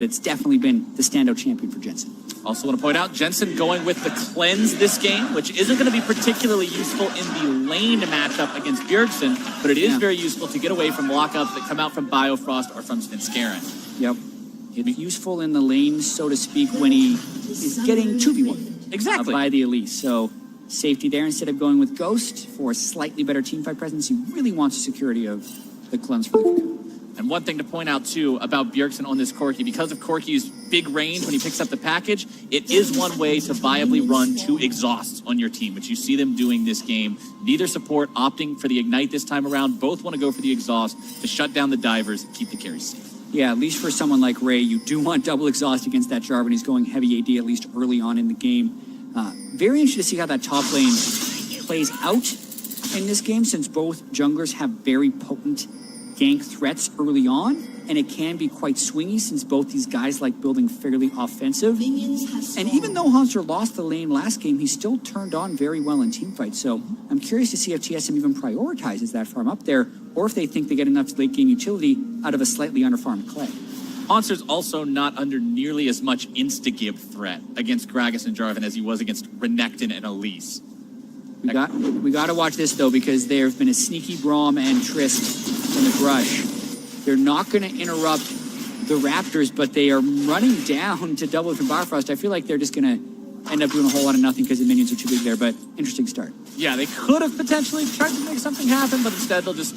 It's definitely been the standout champion for Jensen. Also want to point out, Jensen going with the cleanse this game, which isn't going to be particularly useful in the lane matchup against Bjergsen, but it is very useful to get away from lockups that come out from Biofrost or from Svenskeren. Yep. It's useful in the lane, so to speak, when he is getting 2v1. Exactly. By the Elise. So safety there instead of going with Ghost for a slightly better teamfight presence. He really wants the security of the cleanse for the Cocoon. And one thing to point out, too, about Bjergsen on this Corki, because of Corki's big range when he picks up the package, it is one way to viably run 2 exhausts on your team, which you see them doing this game. Neither support opting for the Ignite this time around. Both want to go for the exhaust to shut down the divers and keep the carries safe. Yeah, at least for someone like Ray, you do want double exhaust against that Jarvan. He's going heavy AD, at least early on in the game. Very interested to see how that top lane plays out in this game, since both junglers have very potent gank threats early on, and it can be quite swingy since both these guys like building fairly offensive. And even though Hanser lost the lane last game, he still turned on very well in teamfights. So I'm curious to see if TsM even prioritizes that farm up there, or if they think they get enough late game utility out of a slightly underfarmed Clay. Hanser's also not under nearly as much insta-gib threat against Gragas and Jarvan as he was against Renekton and Elise. We got to watch this, though, because there have been a sneaky Braum and Trist in the brush. They're not going to interrupt the Raptors, but they are running down to double from Biofrost. I feel like they're just going to end up doing a whole lot of nothing because the minions are too big there, but interesting start. Yeah, they could have potentially tried to make something happen, but instead they'll just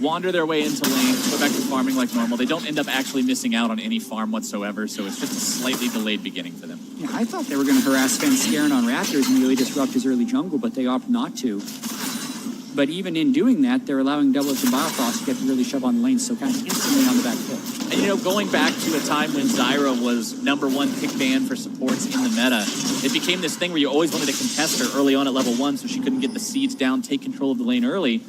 wander their way into lane, go back to farming like normal. They don't end up actually missing out on any farm whatsoever, so it's just a slightly delayed beginning for them. Yeah, I thought they were going to harass Svenskeren on Raptors and really disrupt his early jungle, but they opt not to. But even in doing that, they're allowing doublets and Biofrost to get the early shove on the lane, so kind of instantly on the back foot. And you know, going back to a time when Zyra was #1 pick ban for supports in the meta, it became this thing where you always wanted to contest her early on at level 1 so she couldn't get the seeds down, take control of the lane early.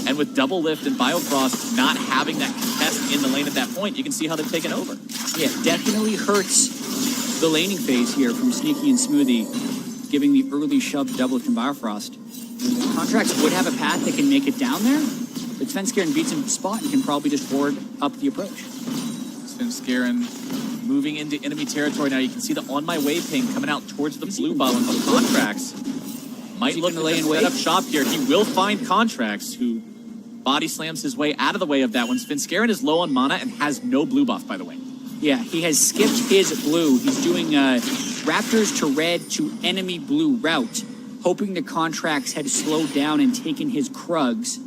And with Double Lift and Biofrost not having that contest in the lane at that point, you can see how they've taken over. Yeah, definitely hurts the laning phase here from Sneaky and Smoothie, giving the early shove to Double Lift and Biofrost. Contracts would have a path that can make it down there, but Svenskeren beats him spot and can probably just ward up the approach. Svenskeren moving into enemy territory now. You can see the on my way ping coming out towards the blue bottom of Contracts. Might look to set up shop here. He will find Contracts, who body slams his way out of the way of that one. Svenskeren is low on mana and has no blue buff, by the way. Yeah, he has skipped his blue. He's doing Raptors to red to enemy blue route, hoping the Contracts had slowed down and taken his Krugs.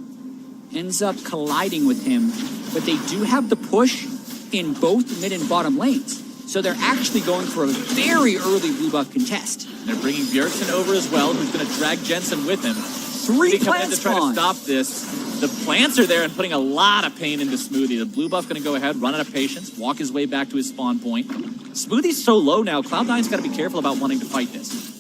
Ends up colliding with him, but they do have the push in both mid and bottom lanes. So they're actually going for a very early blue buff contest. They're bringing Bjergsen over as well, who's going to drag Jensen with him. 3 plants to try to stop this. The plants are there and putting a lot of pain into Smoothie. The blue buff going to go ahead, run out of patience, walk his way back to his spawn point. Smoothie's so low now, Cloud9's got to be careful about wanting to fight this.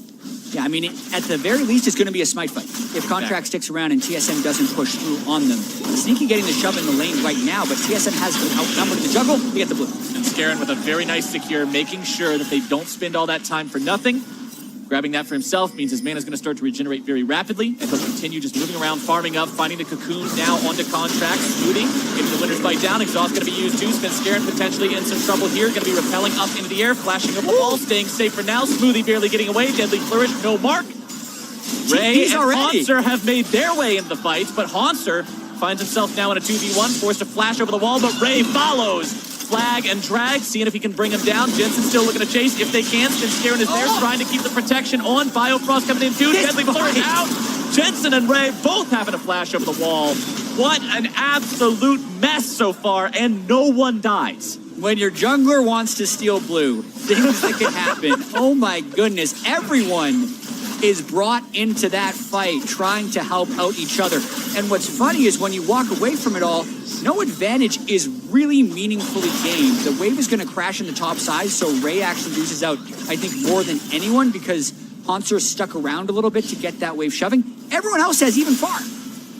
Yeah, I mean, at the very least, it's going to be a smite fight. If Contract sticks around and TsM doesn't push through on them. Sneaky getting the shove in the lane right now, but TsM has them outnumbered in the jungle. We get the blue. And Skaren with a very nice secure, making sure that they don't spend all that time for nothing. Grabbing that for himself means his mana is going to start to regenerate very rapidly, and he'll continue just moving around, farming up, finding the cocoon now onto Contract, Smoothie, getting the winner's bite down. Exhaust going to be used too. Svenskeren potentially in some trouble here. Going to be repelling up into the air, flashing up the wall, staying safe for now. Smoothie barely getting away. Deadly Flourish, no mark. Ray and Hanser have made their way into the fight, but Hanser finds himself now in a 2v1, forced to flash over the wall, but Ray follows. Flag and drag, seeing if he can bring him down. Jensen still looking to chase if they can. Svenskeren is there trying to keep the protection on. Biofrost coming in too. Deadly Flourish out. Jensen and Ray both having a flash over the wall. What an absolute mess so far, and no one dies. When your jungler wants to steal blue, things that can happen. Oh my goodness, everyone is brought into that fight trying to help out each other. And what's funny is when you walk away from it all, no advantage is really meaningfully gained. The wave is going to crash in the top side, so Ray actually loses out, I think, more than anyone because Hanser stuck around a little bit to get that wave shoving. Everyone else has even farm.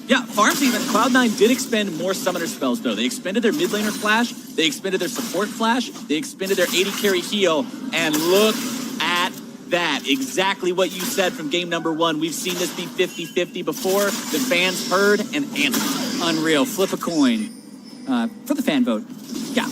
Yeah, farms even. Cloud9 did expend more summoner spells, though. They expended their mid laner flash, they expended their support flash, they expended their 80 carry heal, and look at that. Exactly what you said from game #1. We've seen this be 50-50 before. The fans heard and answered. Unreal. Flip a coin for the fan vote. Yeah.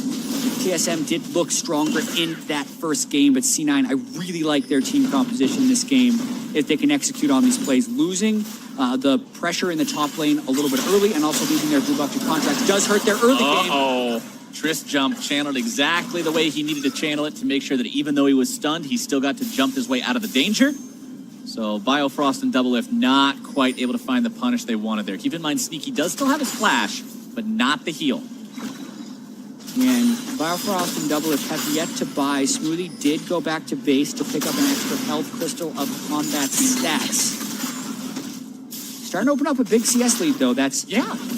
TSM did look stronger in that first game, but C9, I really like their team composition in this game if they can execute on these plays. Losing the pressure in the top lane a little bit early and also leaving their blue buff to contracts does hurt their early game. Uh-oh. Triss jump channeled exactly the way he needed to channel it to make sure that even though he was stunned, he still got to jump his way out of the danger. So Biofrost and Doublelift not quite able to find the punish they wanted there. Keep in mind, Sneaky does still have his flash, but not the heal. And Biofrost and Doublelift have yet to buy. Smoothie did go back to base to pick up an extra health crystal of combat stats. Starting to open up a big CS lead, though. That's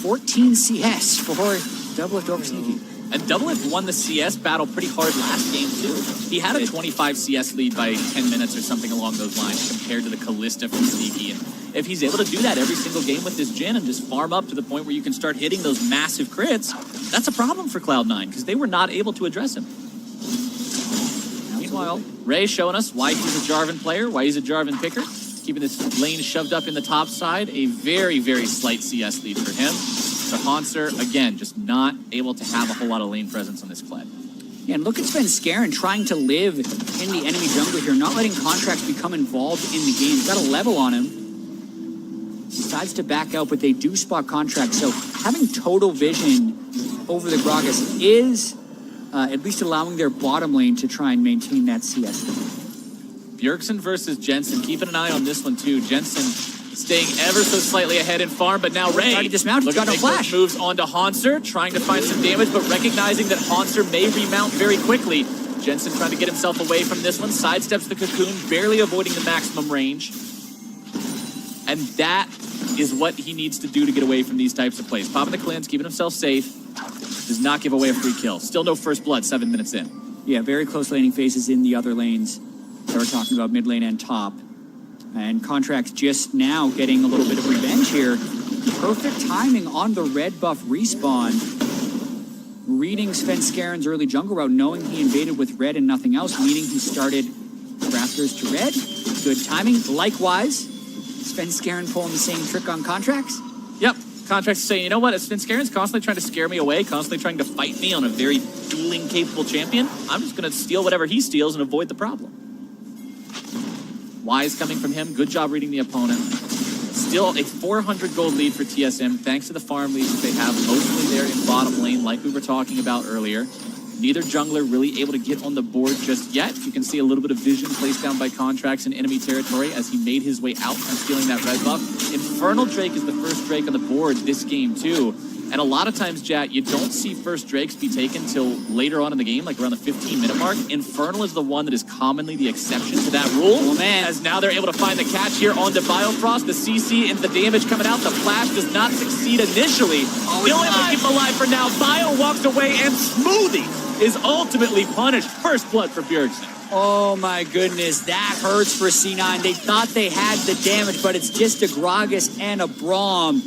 14 CS for Doublelift over Sneaky. And Doublelift won the CS battle pretty hard last game, too. He had a 25 CS lead by 10 minutes or something along those lines compared to the Callista from Sneaky. And if he's able to do that every single game with this Jhin and just farm up to the point where you can start hitting those massive crits, that's a problem for Cloud9 because they were not able to address him. Meanwhile, Ray showing us why he's a Jarvan player, why he's a Jarvan picker, keeping this lane shoved up in the top side. A very, very slight CS lead for him. The Haunter, again, just not able to have a whole lot of lane presence on this Kled. Yeah, and look at SvenScaron trying to live in the enemy jungle here, not letting contracts become involved in the game. He's got a level on him. Decides to back out, but they do spot contracts. So having total vision over the Gragas is at least allowing their bottom lane to try and maintain that CS. Bjergsen versus Jensen. Keeping an eye on this one, too. Jensen staying ever so slightly ahead in farm, but now Ray trying to dismount. He's got no flash. Moves onto Haunter, trying to find some damage, but recognizing that Haunter may remount very quickly. Jensen trying to get himself away from this one. Sidesteps the Cocoon, barely avoiding the maximum range. And that is what he needs to do to get away from these types of plays. Popping the cleanse, keeping himself safe. Does not give away a free kill. Still no first blood, 7 minutes in. Yeah, very close laning phases in the other lanes that we're talking about, mid lane and top. And Contracts just now getting a little bit of revenge here. Perfect timing on the red buff respawn. Reading SvenScaron's early jungle route, knowing he invaded with red and nothing else, meaning he started Raptors to red. Good timing. Likewise, SvenScaron pulling the same trick on Contracts. Yep. Contracts saying, you know what, SvenScaron's constantly trying to scare me away, constantly trying to fight me on a very dueling-capable champion. I'm just going to steal whatever he steals and avoid the problem. Wise coming from him. Good job reading the opponent. Still a 400 gold lead for TSM, thanks to the farm leads that they have, mostly there in bottom lane, like we were talking about earlier. Neither jungler really able to get on the board just yet. You can see a little bit of vision placed down by Contracts in enemy territory as he made his way out from stealing that red buff. Infernal Drake is the first Drake on the board this game, too. And a lot of times, Jat, you don't see first Drakes be taken till later on in the game, like around the 15-minute mark. Infernal is the one that is commonly the exception to that rule. Oh, man. As now they're able to find the catch here onto Biofrost. The CC and the damage coming out. The flash does not succeed initially. Still able to keep him alive for now. Bio walks away, and Smoothie is ultimately punished. First blood for Bjergsen. Oh my goodness, that hurts for C9. They thought they had the damage, but it's just a Gragas and a Braum.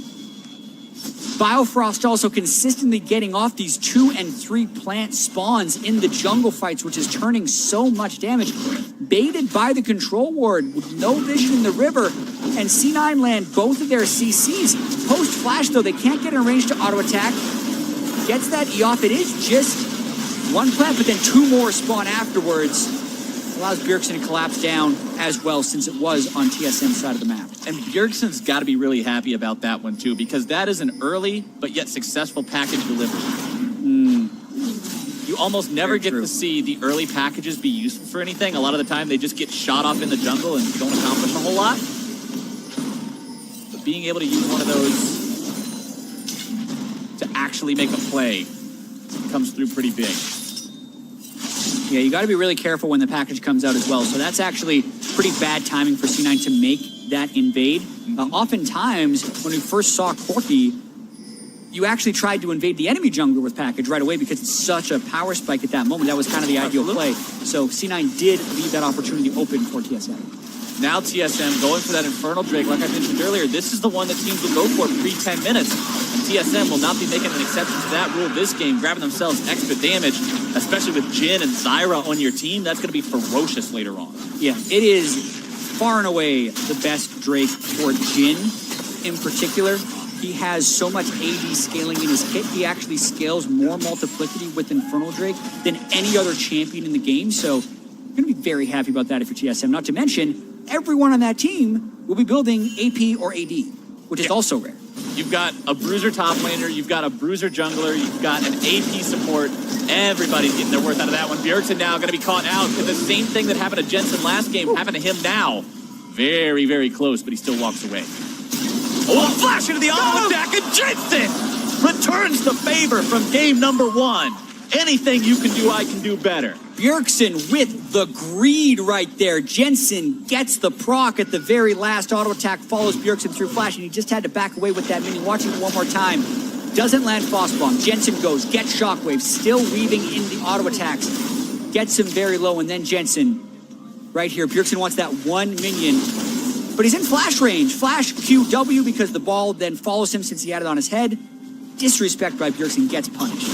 Biofrost also consistently getting off these 2 and 3 plant spawns in the jungle fights, which is turning so much damage. Baited by the control ward with no vision in the river, and C9 land both of their CCs. Post flash, though, they can't get in range to auto attack. Gets that E off. It is just 1 plant, but then 2 more spawn afterwards. Allows Bjergsen to collapse down as well, since it was on TSM's side of the map. And Bjergsen's got to be really happy about that one, too, because that is an early but yet successful package delivery. You almost never get to see the early packages be useful for anything. A lot of the time, they just get shot off in the jungle and don't accomplish a whole lot. But being able to use one of those to actually make a play comes through pretty big. Yeah, you got to be really careful when the package comes out as well. So that's actually pretty bad timing for C9 to make that invade. Oftentimes, when we first saw Corki, you actually tried to invade the enemy jungler with package right away because it's such a power spike at that moment. That was kind of the ideal play. So C9 did leave that opportunity open for TSM. Now TSM going for that Infernal Drake. Like I mentioned earlier, this is the one that teams will go for pre-10 minutes. And TSM will not be making an exception to that rule this game, grabbing themselves extra damage, especially with Jhin and Zyra on your team. That's going to be ferocious later on. Yeah, it is far and away the best Drake for Jhin in particular. He has so much AD scaling in his kit. He actually scales more multiplicity with Infernal Drake than any other champion in the game. So you're going to be very happy about that if you're TSM. Not to mention, everyone on that team will be building AP or AD, which is also rare. You've got a bruiser top laner, you've got a bruiser jungler, you've got an AP support. Everybody's getting their worth out of that one. Bjergsen now going to be caught out with the same thing that happened to Jensen last game, happened to him now. Very, very close, but he still walks away. Oh, a flash into the auto attack, and Jensen returns the favor from game number 1. Anything you can do, I can do better. Bjergsen with the greed right there. Jensen gets the proc at the very last. Auto attack follows Bjergsen through flash, and he just had to back away with that minion. Watching it one more time. Doesn't land Frostbomb. Jensen goes, gets Shockwave, still weaving in the auto attacks. Gets him very low, and then Jensen right here. Bjergsen wants that one minion, but he's in flash range. Flash QW because the ball then follows him since he had it on his head. Disrespect by Bjergsen gets punished.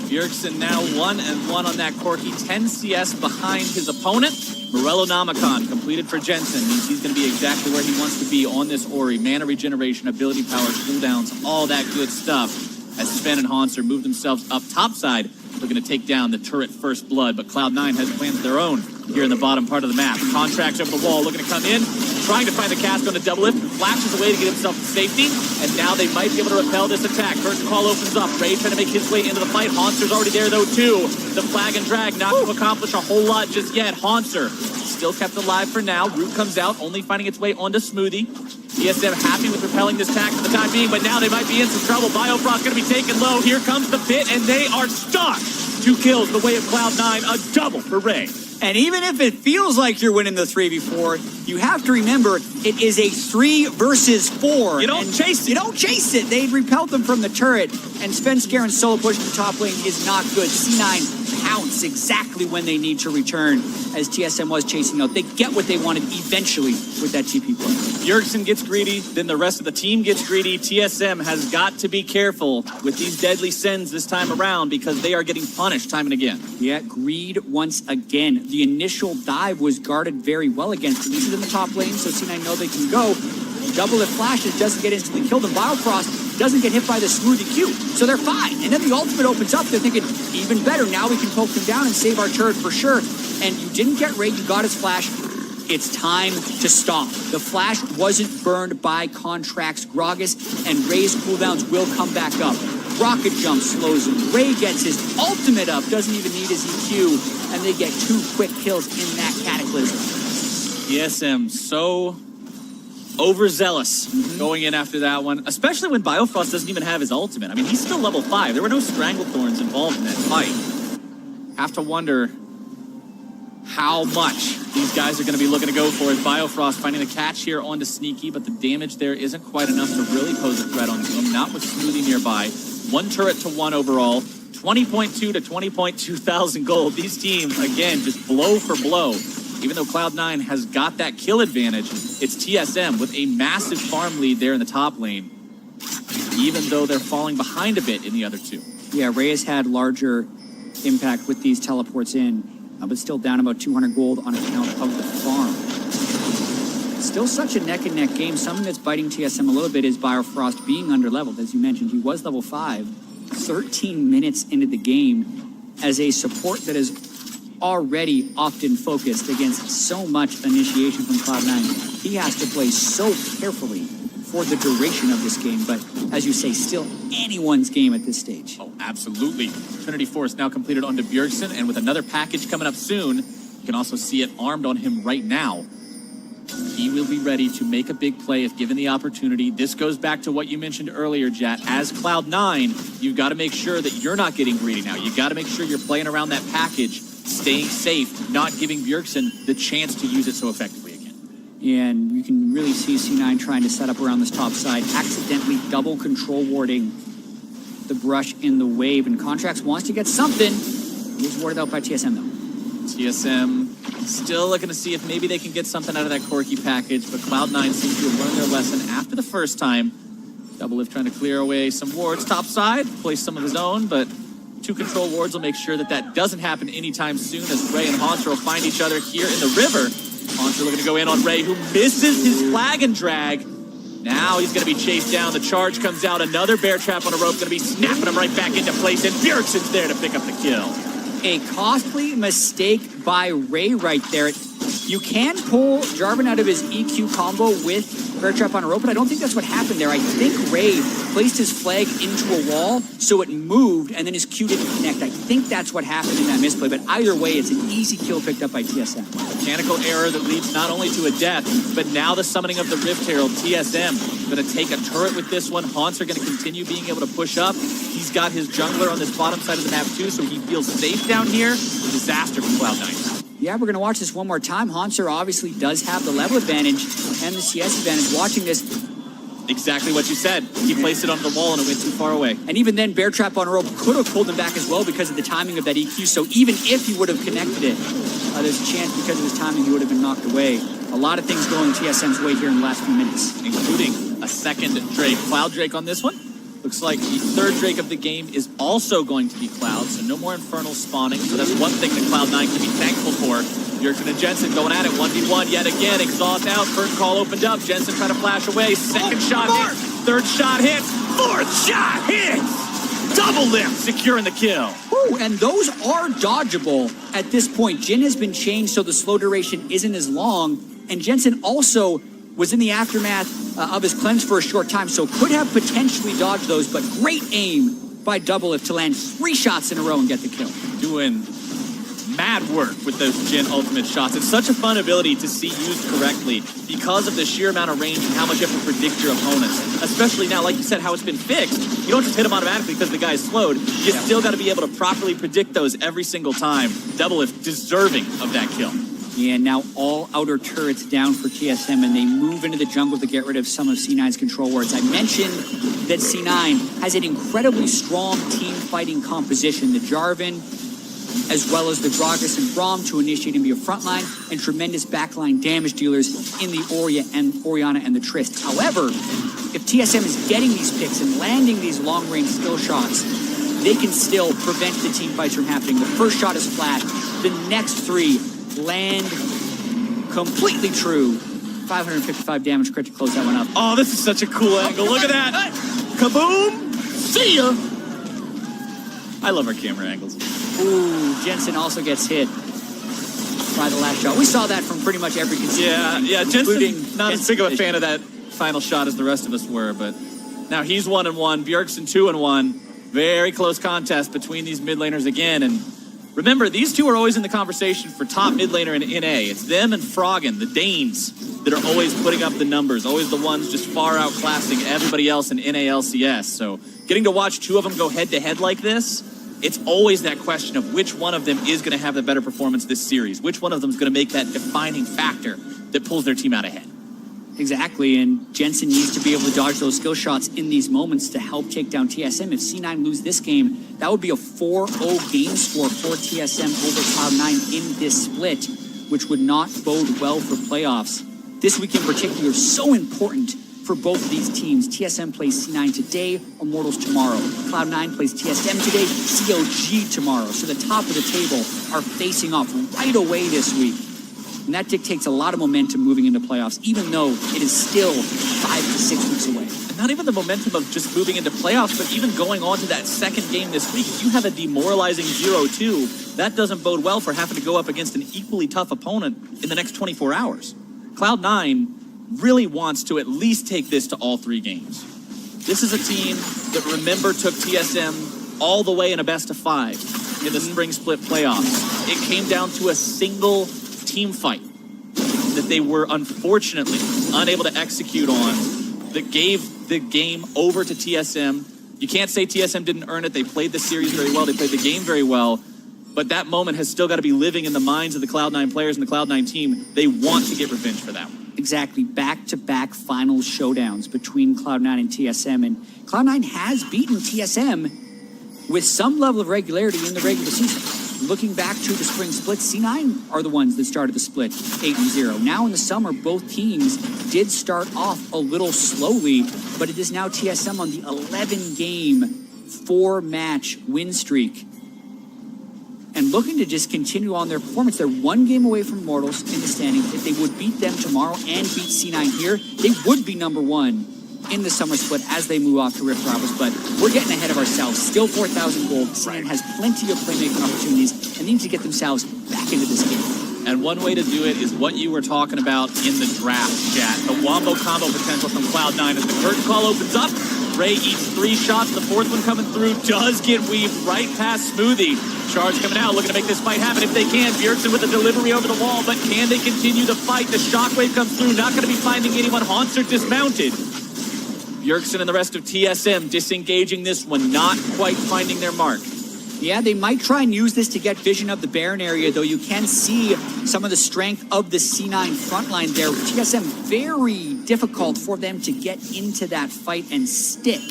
Bjergsen now 1-1 on that Corki, 10 CS behind his opponent. Morello Namicon completed for Jensen, means he's going to be exactly where he wants to be on this Ori. Mana regeneration, ability power, cooldowns, all that good stuff. As Sven and Hanser move themselves up topside, looking to take down the turret First Blood, but Cloud9 has plans of their own here in the bottom part of the map. Contracts over the wall, looking to come in, trying to find the cast on the double lift, flashes away to get himself to safety, and now they might be able to repel this attack. Curtain Call opens up, Ray trying to make his way into the fight. Hanser's already there though too. The flag and drag not to accomplish a whole lot just yet. Hanser still kept alive for now. Root comes out, only finding its way onto Smoothie. TsM happy with repelling this attack for the time being, but now they might be in some trouble. Biofrost going to be taken low. Here comes the pit, and they are stuck. 2 kills the way of Cloud9, a double for Ray. And even if it feels like you're winning the 3v4, you have to remember it is a 3 versus 4. You don't chase it. You don't chase it. They repelled them from the turret, and Svenskaren's solo push to the top lane is not good. C9 pounce exactly when they need to return, as TSM was chasing out. They get what they wanted eventually with that TP play. Bjergsen gets greedy, then the rest of the team gets greedy. TSM has got to be careful with these deadly sins this time around because they are getting punished time and again. Yeah, greed once again. The initial dive was guarded very well against. This is in the top lane, so C9 know they can go. Double if flashes, doesn't get instantly killed, and Biofrost doesn't get hit by the Smoothie Q. So they're fine. And then the ultimate opens up. They're thinking, even better, now we can poke them down and save our turret for sure. And you didn't get Ray, you got his flash. It's time to stop. The flash wasn't burned by Contract's Gragas, and Ray's cooldowns will come back up. Rocket jump slows him. Ray gets his ultimate up, doesn't even need his EQ, and they get 2 quick kills in that Cataclysm. TsM so overzealous going in after that one, especially when Biofrost doesn't even have his ultimate. I mean, he's still level 5. There were no Stranglethorns involved in that fight. Have to wonder how much these guys are going to be looking to go for as Biofrost finding the catch here onto Sneaky, but the damage there isn't quite enough to really pose a threat on him, not with Smoothie nearby. 1 turret to 1 overall, 20.2 to 20.2 thousand gold. These teams, again, just blow for blow. Even though Cloud9 has got that kill advantage, it's TsM with a massive farm lead there in the top lane, even though they're falling behind a bit in the other 2. Yeah, Ray has had larger impact with these teleports in, but still down about 200 gold on account of the farm. Still such a neck-and-neck game. Something that's biting TsM a little bit is Biofrost being underleveled. As you mentioned, he was level 5, 13 minutes into the game as a support that is already often focused against so much initiation from Cloud9. He has to play so carefully for the duration of this game, but as you say, still anyone's game at this stage. Oh, absolutely. Trinity Force now completed onto Bjergsen, and with another package coming up soon, you can also see it armed on him right now. He will be ready to make a big play if given the opportunity. This goes back to what you mentioned earlier, Jat. As Cloud9, you've got to make sure that you're not getting greedy now. You've got to make sure you're playing around that package, staying safe, not giving Bjergsen the chance to use it so effectively again. And you can really see C9 trying to set up around this top side, accidentally double control warding the brush in the wave. And Contracts wants to get something. He was warded out by TsM, though. TsM still looking to see if maybe they can get something out of that Corki package, but Cloud9 seems to have learned their lesson after the first time. Double Lift trying to clear away some wards topside, place some of his own, but 2 control wards will make sure that that doesn't happen anytime soon, as Ray and Hanser will find each other here in the river. Hanser looking to go in on Ray, who misses his flag and drag, Now he's going to be chased down. The charge comes out. Another bear trap on a rope. Going to be snapping him right back into place. And Bjergsen's there to pick up the kill. A costly mistake by Ray right there. You can pull Jarvan out of his EQ combo with bear trap on a rope, but I don't think that's what happened there. I think Ray placed his flag into a wall, so it moved, and then his Q didn't connect. I think that's what happened in that misplay, but either way, it's an easy kill picked up by TsM. Mechanical error that leads not only to a death, but now the summoning of the Rift Herald. TsM going to take a turret with this one. Haunts are going to continue being able to push up. He's got his jungler on this bottom side of the map too, so he feels safe down here. Disaster for Cloud9. Yeah, we're going to watch this one more time. Haunter obviously does have the level advantage and the CS advantage. Watching this, exactly what you said. He placed it on the wall and it went too far away. and even then, bear trap on a rope could have pulled him back as well because of the timing of that EQ. So even if he would have connected it, there's a chance because of his timing he would have been knocked away. A lot of things going TSM's way here in the last few minutes, including a second Drake. Cloud Drake on this one. Looks like the third Drake of the game is also going to be Cloud, so no more Infernal spawning. So that's one thing that Cloud9 can be thankful for. Bjergsen and Jensen going at it, 1v1 yet again. Exhaust out, first call opened up. Jensen trying to flash away. Second shot hits, third shot hits, fourth shot hits. Double lift, securing the kill. Ooh, and those are dodgeable at this point. Jhin has been changed so the slow duration isn't as long, and Jensen also was in the aftermath of his cleanse for a short time, so could have potentially dodged those, but great aim by Doublelift to land 3 shots in a row and get the kill. Doing mad work with those Jhin ultimate shots. It's such a fun ability to see used correctly because of the sheer amount of range and how much you have to predict your opponents. Especially now, like you said, how it's been fixed. You don't just hit them automatically because the guy is slowed. You still got to be able to properly predict those every single time. Doublelift deserving of that kill. Yeah, now all outer turrets down for TsM, and they move into the jungle to get rid of some of C9's control wards. I mentioned that C9 has an incredibly strong team fighting composition. The Jarvan, as well as the Gragas and Braum to initiate and be a frontline, and tremendous backline damage dealers in the Orianna and the Trist. However, if TsM is getting these picks and landing these long-range skill shots, they can still prevent the team fights from happening. The first shot is flat. The next 3 land completely true. 555 damage crit to close that one up. Oh, this is such a cool angle. Look at that. Kaboom. See ya. I love our camera angles. Ooh, Jensen also gets hit by the last shot. We saw that from pretty much every constituency. Yeah, Jensen, not as big of a fan of that final shot as the rest of us were, but now he's 1-1, Bjergsen 2-1. Very close contest between these mid laners again, and remember, these two are always in the conversation for top mid laner in NA. It's them and Froggen, the Danes, that are always putting up the numbers, always the ones just far outclassing everybody else in NALCS. So getting to watch 2 of them go head-to-head like this, it's always that question of which one of them is going to have the better performance this series. Which one of them is going to make that defining factor that pulls their team out ahead. Exactly, and Jensen needs to be able to dodge those skill shots in these moments to help take down TsM. If C9 lose this game, that would be a 4-0 game score for TsM over Cloud9 in this split, which would not bode well for playoffs. This week in particular is so important for both of these teams. TsM plays C9 today, Immortals tomorrow. Cloud9 plays TsM today, COG tomorrow. So the top of the table are facing off right away this week. And that dictates a lot of momentum moving into playoffs, even though it is still 5 to 6 weeks away. And not even the momentum of just moving into playoffs, but even going on to that second game this week. If you have a demoralizing 0-2, that doesn't bode well for having to go up against an equally tough opponent in the next 24 hours. Cloud9 really wants to at least take this to all 3 games. This is a team that, remember, took TsM all the way in a best-of-5 in the spring split playoffs. It came down to a single team fight that they were unfortunately unable to execute on that gave the game over to TsM. You can't say TsM didn't earn it. They played the series very well. They played the game very well. But that moment has still got to be living in the minds of the Cloud9 players and the Cloud9 team. They want to get revenge for that one. Exactly. Back-to-back final showdowns between Cloud9 and TsM. And Cloud9 has beaten TsM with some level of regularity in the regular season. Looking back to the spring split, C9 are the ones that started the split 8-0. Now in the summer, both teams did start off a little slowly, but it is now TsM on the 11-game, 4-match win streak. And looking to just continue on their performance. They're 1 game away from Immortals in the standings. If they would beat them tomorrow and beat C9 here, they would be #1 in the summer split as they move off to Rift Rivals, but we're getting ahead of ourselves. Still 4,000 gold. TsM has plenty of playmaking opportunities and need to get themselves back into this game. And one way to do it is what you were talking about in the draft, chat. The wombo combo potential from Cloud9 as the curtain call opens up. Ray eats 3 shots. The 4th one coming through does get weaved right past Smoothie. Charge coming out, looking to make this fight happen if they can. Bjergsen with a delivery over the wall, but can they continue the fight? The shockwave comes through, not going to be finding anyone. Haunter dismounted. Bjergsen and the rest of TsM disengaging this one, not quite finding their mark. Yeah, they might try and use this to get vision of the Baron area, though you can see some of the strength of the C9 front line there. TsM, very difficult for them to get into that fight and stick.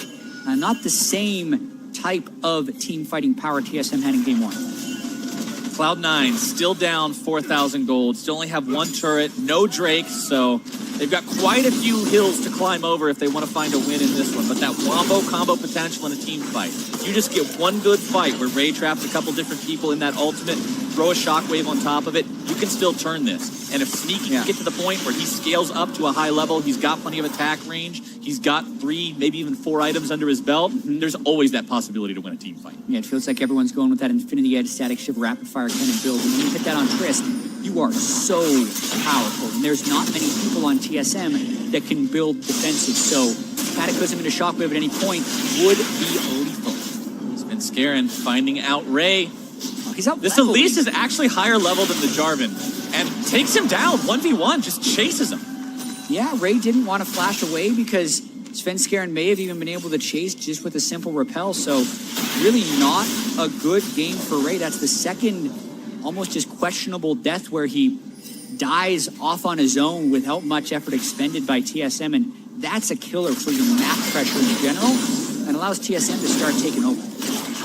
Not the same type of team fighting power TsM had in game 1. Cloud9 still down 4,000 gold, still only have 1 turret, no Drake, so they've got quite a few hills to climb over if they want to find a win in this one. But that wombo combo potential in a team fight, you just get one good fight where Ray traps a couple different people in that ultimate, throw a shockwave on top of it, you can still turn this. And if Sneaky can get to the point where he scales up to a high level, he's got plenty of attack range, he's got 3, maybe even 4 items under his belt, there's always that possibility to win a team fight. Yeah, it feels like everyone's going with that Infinity Edge static shift rapid fire cannon build. When you hit that on Trist, you are so powerful. And there's not many people on TsM that can build defensive. So Cataclysm into Shockwave at any point would be lethal. He's been scaring, finding out Ray. He's out. This Elise is actually higher level than the Jarvan and takes him down 1v1, just chases him. Yeah, Ray didn't want to flash away because Svenskeren may have even been able to chase just with a simple repel. So really not a good game for Ray. That's the second almost just questionable death where he dies off on his own without much effort expended by TsM. And that's a killer for your map pressure in general and allows TsM to start taking over.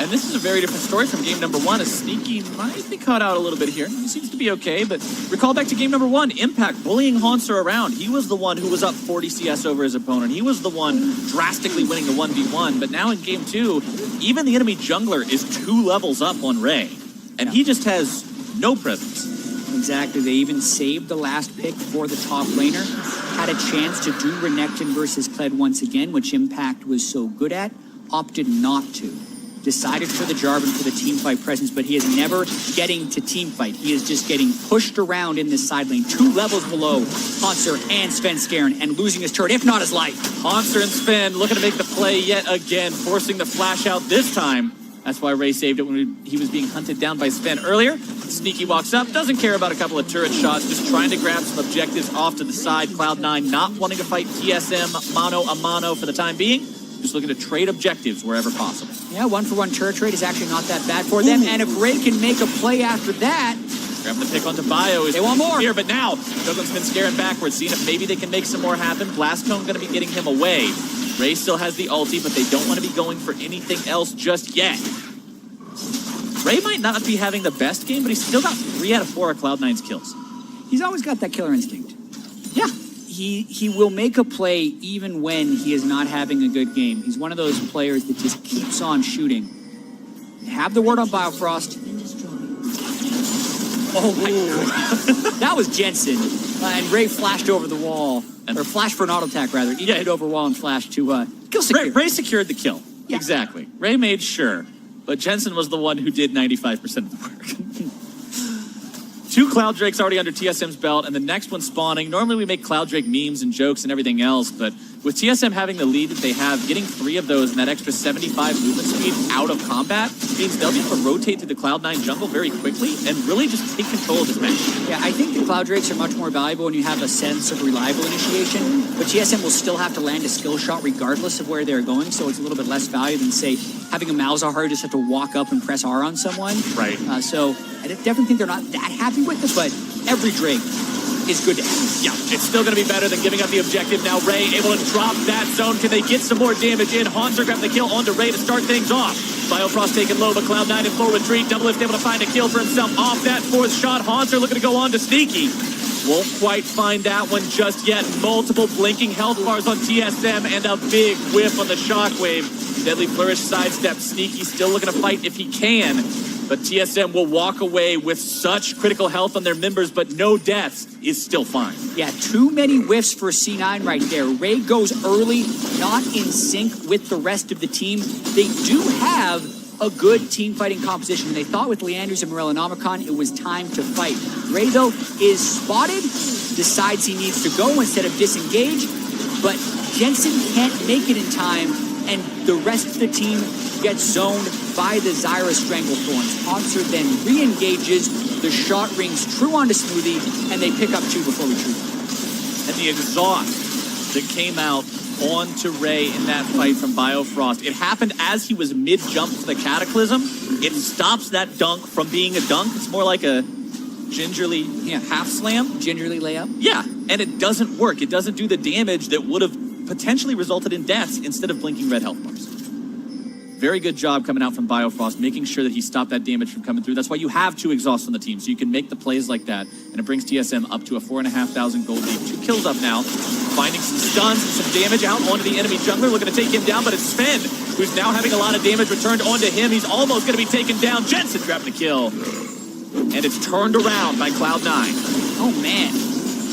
And this is a very different story from game number 1, as Sneaky might be caught out a little bit here. He seems to be okay, but recall back to game number 1, Impact bullying Haunter around. He was the one who was up 40 CS over his opponent. He was the one drastically winning the 1v1, but now in game 2, even the enemy jungler is 2 levels up on Ray, and he just has no presence. Exactly, they even saved the last pick for the top laner. Had a chance to do Renekton versus Kled once again, which Impact was so good at, opted not to. Decided for the Jarvan for the teamfight presence, but he is never getting to teamfight. He is just getting pushed around in this side lane, 2 levels below Haunter and Svenskeren, and losing his turret, if not his life. Haunter and Sven looking to make the play yet again, forcing the flash out this time. That's why Ray saved it when he was being hunted down by Sven earlier. Sneaky walks up, doesn't care about a couple of turret shots, just trying to grab some objectives off to the side. Cloud9 not wanting to fight TsM mano a mano for the time being. Just looking to trade objectives wherever possible. Yeah, 1-for-1 turret trade is actually not that bad for them. And if Ray can make a play after that... Grabbing the pick onto Bio. They want more. Here, but now, Douglas been scaring backwards, seeing if maybe they can make some more happen. Blast Cone going to be getting him away. Ray still has the ulti, but they don't want to be going for anything else just yet. Ray might not be having the best game, but he's still got 3 out of 4 of Cloud9's kills. He's always got that killer instinct. Yeah. He will make a play even when he is not having a good game. He's one of those players that just keeps on shooting. Have the word on Biofrost. Oh my God. That was Jensen. And Ray flashed over the wall. Or flashed for an auto attack, rather. He hit over wall and flashed to kill secure. Ray secured the kill. Yeah. Exactly. Ray made sure. But Jensen was the one who did 95% of the work. 2 Cloud Drakes already under TsM's belt, and the next one spawning. Normally we make Cloud Drake memes and jokes and everything else, but with TsM having the lead that they have, getting 3 of those and that extra 75 movement speed out of combat means they'll be able to rotate through the Cloud9 jungle very quickly and really just take control of this match. Yeah, I think the Cloud Drakes are much more valuable when you have a sense of reliable initiation, but TsM will still have to land a skill shot regardless of where they're going, so it's a little bit less value than, say, having a Malzahar just have to walk up and press R on someone. Right. So I definitely think they're not that happy with it, but every Drake is good to have. Yeah, it's still going to be better than giving up the objective. Now Ray able to drop that zone. Can they get some more damage in? Haunter grabbing the kill onto Ray to start things off. Biofrost taken low, but Cloud9 in full retreat. Doublelift able to find a kill for himself off that 4th shot. Haunter looking to go on to Sneaky. Won't quite find that one just yet. Multiple blinking health bars on TsM and a big whiff on the shockwave. Deadly Flourish sidestep. Sneaky still looking to fight if he can. But TSM will walk away with such critical health on their members, but no deaths is still fine. Yeah, too many whiffs for C9 right there. Ray goes early, not in sync with the rest of the team. They do have a good team fighting composition. They thought with Leanders and Morellonomicon it was time to fight. Ray, though, is spotted, decides he needs to go instead of disengage, but Jensen can't make it in time, and the rest of the team gets zoned by the Zyra Stranglethorns. Hanser then re-engages, the shot rings true onto Smoothie, and they pick up 2 before retreat. And the exhaust that came out onto Ray in that fight from Biofrost, it happened as he was mid-jump to the Cataclysm. It stops that dunk from being a dunk. It's more like a gingerly half slam. Gingerly layup? Yeah, and it doesn't work. It doesn't do the damage that would have potentially resulted in deaths instead of blinking red health bars. Very good job coming out from Biofrost, making sure that he stopped that damage from coming through. That's why you have 2 exhausts on the team, so you can make the plays like that. And it brings TSM up to a 4,500 gold lead. 2 kills up now, finding some stuns and some damage out onto the enemy jungler. Looking to take him down, but it's Sven, who's now having a lot of damage returned onto him. He's almost going to be taken down. Jensen grabbed the kill. And it's turned around by Cloud9. Oh, man.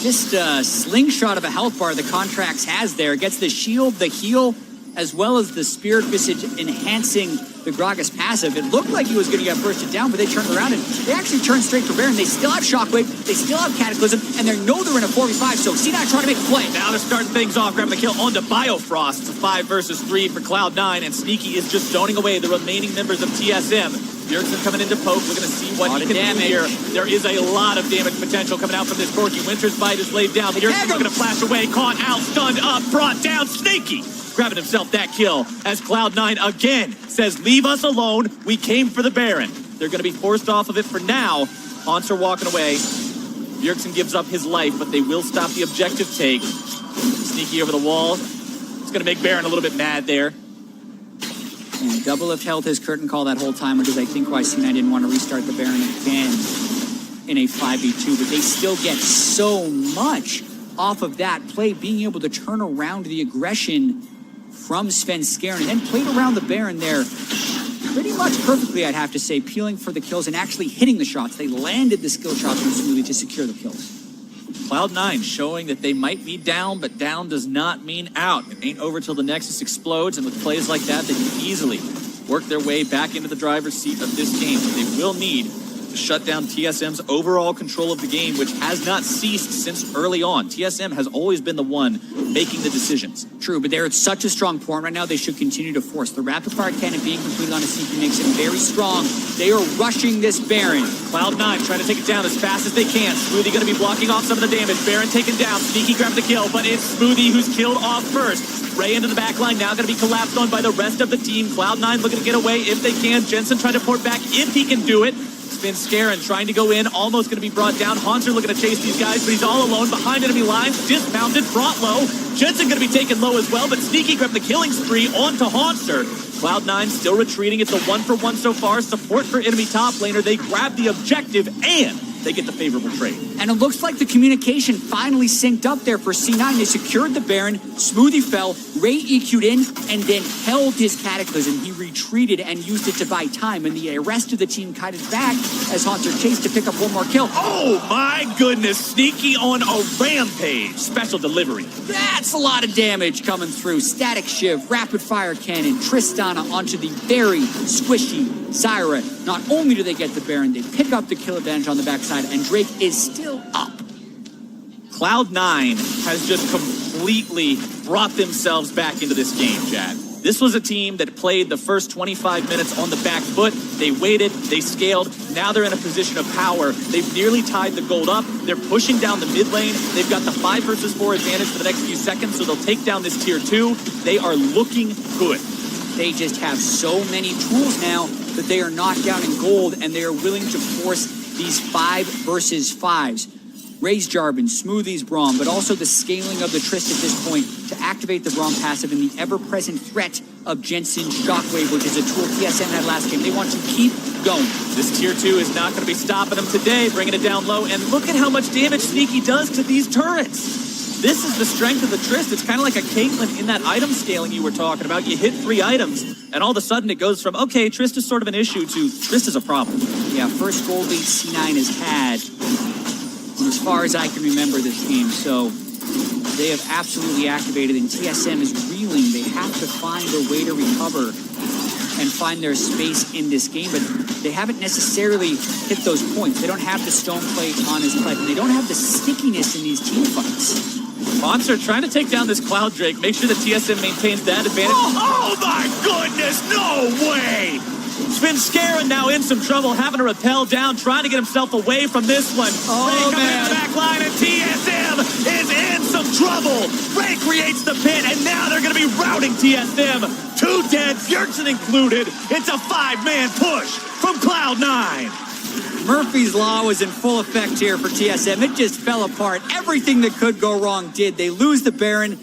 Just a slingshot of a health bar the Contracts has there. Gets the shield, the heal, as well as the Spirit Visage enhancing the Gragas passive. It looked like he was going to get bursted down, but they turned around and they actually turned straight for Baron. They still have Shockwave, they still have Cataclysm, and they know they're in a 4v5, so C9 trying to make a play. Now they're starting things off, grabbing the kill onto Biofrost. It's a 5 versus 3 for Cloud9, and Sneaky is just zoning away the remaining members of TSM. Bjergsen coming into poke. We're going to see what he can do here. There is a lot of damage potential coming out from this Corky. Winter's Bite is laid down. Bjergsen's going to flash away, caught out, stunned up, brought down. Sneaky grabbing himself that kill as Cloud9 again says, leave us alone. We came for the Baron. They're going to be forced off of it for now. Hanser walking away. Bjergsen gives up his life, but they will stop the objective take. Sneaky over the wall. It's going to make Baron a little bit mad there. And double lift held his curtain call that whole time, which is I think why C9 didn't want to restart the Baron again in a 5v2, but they still get so much off of that play, being able to turn around the aggression from Sven Skjern and then played around the Baron there pretty much perfectly, I'd have to say, peeling for the kills and actually hitting the shots. They landed the skill shots from Smoothie to secure the kills. Cloud9 showing that they might be down, but down does not mean out. It ain't over till the Nexus explodes, and with plays like that, they can easily work their way back into the driver's seat of this game. But they will need to shut down TSM's overall control of the game, which has not ceased since early on. TSM has always been the one making the decisions. True, but they're at such a strong point right now, they should continue to force. The rapid fire cannon being completed on a CP makes him very strong. They are rushing this Baron. Cloud9 trying to take it down as fast as they can. Smoothie going to be blocking off some of the damage. Baron taken down. Sneaky grabbed the kill, but it's Smoothie who's killed off first. Ray into the back line, now going to be collapsed on by the rest of the team. Cloud9 looking to get away if they can. Jensen trying to port back if he can do it. Sven Skjern trying to go in, almost going to be brought down. Hanser looking to chase these guys, but he's all alone behind enemy lines. Dismounted, brought low. Jensen going to be taken low as well, but Sneaky grabbed the killing spree onto Hanser. Cloud9 still retreating. It's a 1-for-1 so far. Support for enemy top laner. They grab the objective and they get the favorable trade. And it looks like the communication finally synced up there for C9. They secured the Baron. Smoothie fell. Ray EQ'd in and then held his Cataclysm. He retreated and used it to buy time. And the rest of the team kited back as Hanser chased to pick up one more kill. Oh my goodness. Sneaky on a rampage. Special delivery. That's a lot of damage coming through. Static Shiv, Rapid Fire Cannon, Tristana onto the very squishy Zyra. Not only do they get the Baron, they pick up the kill advantage on the backside, and Drake is still up. Cloud9 has just completely brought themselves back into this game, Chad. This was a team that played the first 25 minutes on the back foot. They waited, they scaled. Now they're in a position of power. They've nearly tied the gold up. They're pushing down the mid lane. They've got the 5 versus 4 advantage for the next few seconds, so they'll take down this tier 2. They are looking good. They just have so many tools now that they are knocked down in gold, and they are willing to force these 5 versus 5s. Ray's Jarvan, Smoothie's Braum, but also the scaling of the Trist at this point to activate the Braum passive and the ever-present threat of Jensen's Shockwave, which is a tool TSM had last game. They want to keep going. This tier 2 is not going to be stopping them today, bringing it down low, and look at how much damage Sneaky does to these turrets. this is the strength of the Trist. It's kind of like a Caitlyn in that item scaling you were talking about. You hit 3 items, and all of a sudden it goes from, okay, Trist is sort of an issue to Trist is a problem. Yeah, first gold lead C9 has had as far as I can remember this game. So they have absolutely activated, and TsM is reeling. They have to find a way to recover and find their space in this game, but they haven't necessarily hit those points. They don't have the stone plate on his plate, and they don't have the stickiness in these team fights. Monster trying to take down this Cloud Drake, make sure that TsM maintains that advantage. Oh my goodness, no way! SvenScaron now in some trouble, having to rappel down, trying to get himself away from this one. Oh, Ray coming man. in the back line, and TsM is in some trouble. Ray creates the pit, and now they're going to be routing TsM. 2 dead, Bjergsen included. It's a 5-man push from Cloud9. Murphy's Law was in full effect here for TsM. It just fell apart. Everything that could go wrong did. They lose the Baron.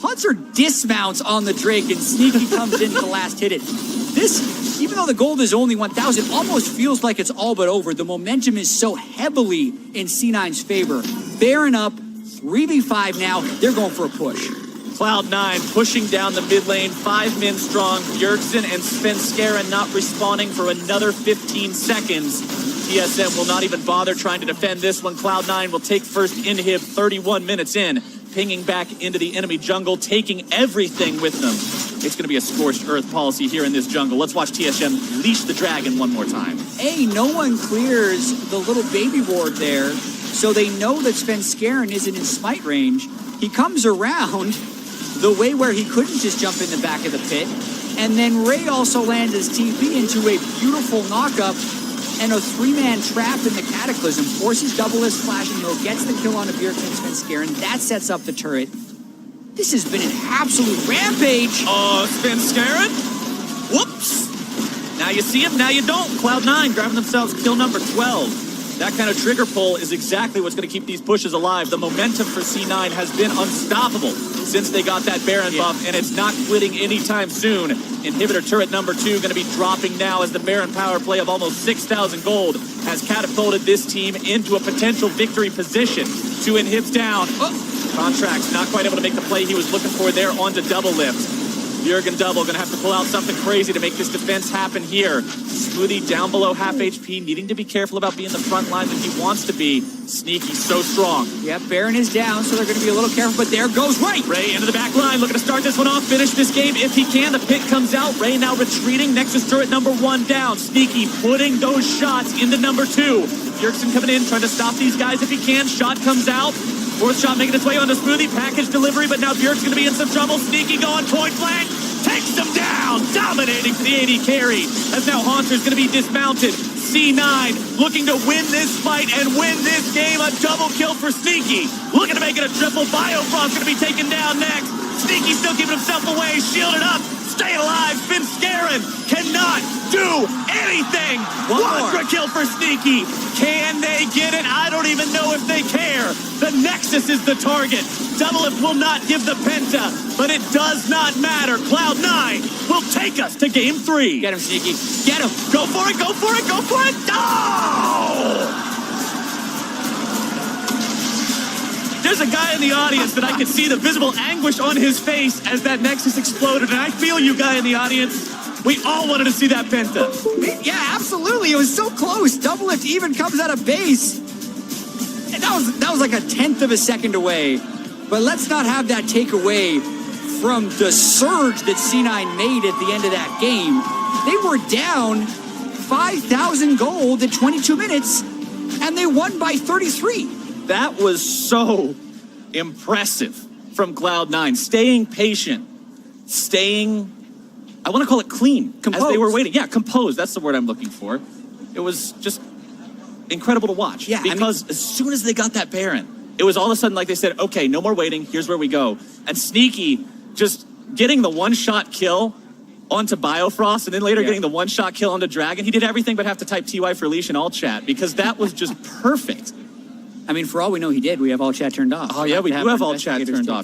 Hunter dismounts on the Drake, and Sneaky comes in to last hit it. This, even though the gold is only 1,000, almost feels like it's all but over. The momentum is so heavily in C9's favor. Baron up, 3v5 now. They're going for a push. Cloud9 pushing down the mid lane, 5 men strong. Bjergsen and SvenScaron not responding for another 15 seconds. TsM will not even bother trying to defend this one. Cloud9 will take first inhib 31 minutes in, pinging back into the enemy jungle, taking everything with them. It's going to be a scorched earth policy here in this jungle. Let's watch TsM leash the dragon one more time. Hey, no one clears the little baby ward there, so they know that SvenScaron isn't in smite range. He comes around the way where he couldn't just jump in the back of the pit, and then Ray also lands his TP into a beautiful knockup and a 3-man trap in the Cataclysm. Forces double-list flashing mode, gets the kill on a Bjergsen and SvenScaron. That sets up the turret. This has been an absolute rampage. SvenScaron? Whoops! Now you see him, now you don't. Cloud9 grabbing themselves kill number 12. That kind of trigger pull is exactly what's going to keep these pushes alive. The momentum for C9 has been unstoppable since they got that Baron buff, and it's not quitting anytime soon. Inhibitor turret number 2 going to be dropping now as the Baron power play of almost 6,000 gold has catapulted this team into a potential victory position. 2 inhibs down. Contracts not quite able to make the play he was looking for there onto double lift. Bjergsen double going to have to pull out something crazy to make this defense happen here. Smoothie down below half HP, needing to be careful about being the front line that he wants to be. Sneaky, so strong. Yep, Baron is down, so they're going to be a little careful, but there goes Ray. Ray into the back line, looking to start this one off, finish this game if he can. The pit comes out, Ray now retreating, Nexus turret number 1 down. Sneaky putting those shots into number 2. Bjergsen coming in, trying to stop these guys if he can. Shot comes out. 4th shot making its way onto Smoothie, package delivery, but now Bjergsen's going to be in some trouble. Sneaky going point blank, takes them down, dominating for the AD carry, as now Haunter's going to be dismounted. C9 looking to win this fight and win this game. A double kill for Sneaky, looking to make it a triple. Biofrost going to be taken down next. Sneaky still keeping himself away, shielded up, staying alive. SvenScaron cannot do anything. Quadra kill for Sneaky. Can they get it? I don't even know if they care. The Nexus is the target. Double Lift will not give the Penta, but it does not matter. Cloud9 will take us to game 3. Get him, Sneaky. Get him. Go for it, go for it, go for it. No! There's a guy in the audience that I could see the visible anguish on his face as that Nexus exploded, and I feel you, guy in the audience. We all wanted to see that Penta. Yeah, absolutely. It was so close. Double Lift even comes out of base. And that was like a 1/10 of a second away. But let's not have that take away from the surge that C9 made at the end of that game. They were down 5,000 gold at 22 minutes, and they won by 33. That was so impressive from Cloud9. Staying patient, staying, I want to call it clean, composed. As they were waiting. Yeah, composed, that's the word I'm looking for. It was just incredible to watch. Yeah, because as soon as they got that Baron, it was all of a sudden like they said, okay, no more waiting, here's where we go. And Sneaky just getting the one-shot kill onto Biofrost, and then later getting the one-shot kill onto Dragon. He did everything but have to type TY for Leash in all chat, because that was just perfect. I mean, for all we know, he did. We have all chat turned off. Oh, yeah, we do have all chat turned off.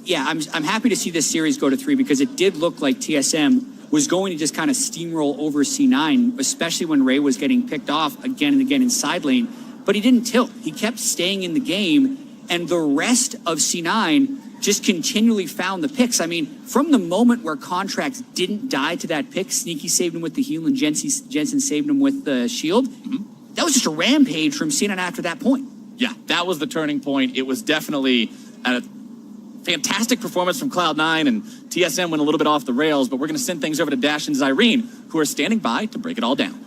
Yeah, I'm happy to see this series go to 3 because it did look like TsM was going to just kind of steamroll over C9, especially when Ray was getting picked off again and again in side lane. But he didn't tilt. He kept staying in the game, and the rest of C9 just continually found the picks. I mean, from the moment where Contracts didn't die to that pick, Sneaky saved him with the heal and Jensen saved him with the shield. That was just a rampage from C9 after that point. Yeah, that was the turning point. It was definitely a fantastic performance from Cloud9, and TsM went a little bit off the rails, but we're going to send things over to Dash and Zyrene, who are standing by to break it all down.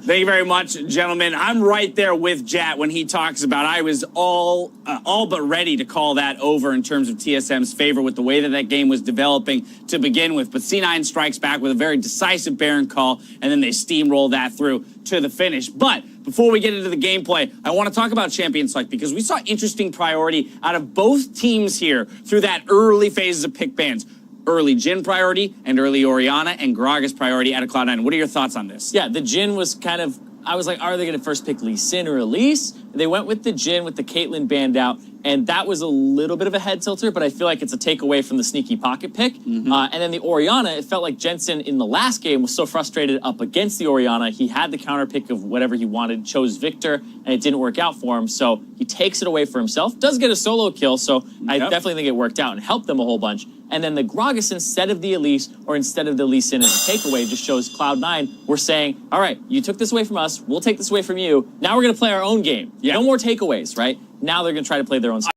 Thank you very much, gentlemen. I'm right there with Jat when he talks about I was all but ready to call that over in terms of TsM's favor with the way that that game was developing to begin with. But C9 strikes back with a very decisive Baron call, and then they steamroll that through to the finish. But before we get into the gameplay, I want to talk about champion select because we saw interesting priority out of both teams here through that early phases of pick bans. Early Jhin priority and early Orianna and Gragas priority out of Cloud9. What are your thoughts on this? Yeah, the Jhin was kind of, I was like, are they going to first pick Lee Sin or Elise? They went with the Jhin with the Caitlyn banned out, and that was a little bit of a head tilter, but I feel like it's a takeaway from the sneaky pocket pick. And then the Orianna, it felt like Jensen in the last game was so frustrated up against the Orianna. He had the counter pick of whatever he wanted, chose Victor, and it didn't work out for him. So he takes it away for himself, does get a solo kill, so I definitely think it worked out and helped them a whole bunch. And then the Gragas instead of the Elise or instead of the Lee Sin as a takeaway just shows Cloud9, we're saying, all right, you took this away from us, we'll take this away from you. Now we're going to play our own game. No more takeaways, right? Now they're going to try to play their own style.